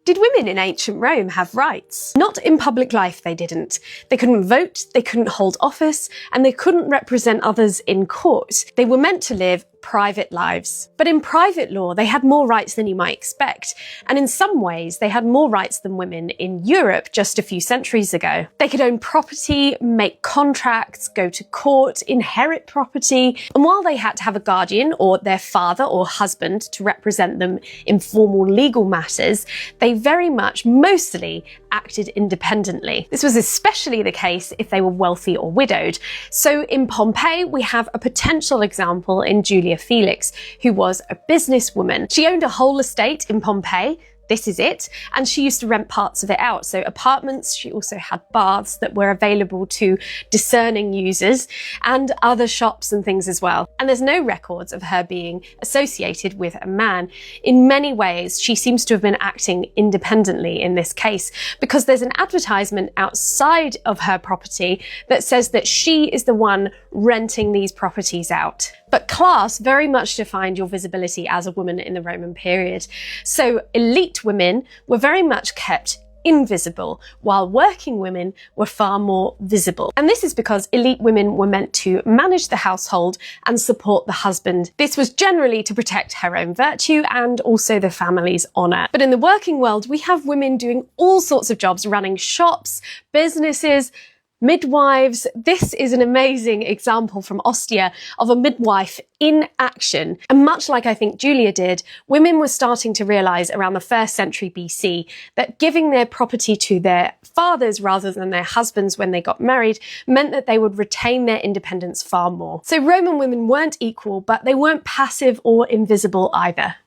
Did women in ancient Rome have rights? Not in public life, they didn't. They couldn't vote, they couldn't hold office, and they couldn't represent others in court. They were meant to live private lives. But in private law, they had more rights than you might expect. And in some ways, they had more rights than women in Europe just a few centuries ago. They could own property, make contracts, go to court, inherit property. And while they had to have a guardian or their father or husband to represent them in formal legal matters, they very much, mostly, acted independently. This was especially the case if they were wealthy or widowed. So in Pompeii, we have a potential example in Julia Felix, who was a businesswoman. She owned a whole estate in Pompeii. This is it. And she used to rent parts of it out. So apartments, she also had baths that were available to discerning users and other shops and things as well. And there's no records of her being associated with a man. In many ways, she seems to have been acting independently in this case because there's an advertisement outside of her property that says that she is the one renting these properties out. But class very much defined your visibility as a woman in the Roman period. So elite women were very much kept invisible, while working women were far more visible. And this is because elite women were meant to manage the household and support the husband. This was generally to protect her own virtue and also the family's honour. But in the working world, we have women doing all sorts of jobs, running shops, businesses, midwives. This is an amazing example from Ostia of a midwife in action. And much like I think Julia did, women were starting to realise around the 1st century BC that giving their property to their fathers rather than their husbands when they got married meant that they would retain their independence far more. So Roman women weren't equal, but they weren't passive or invisible either.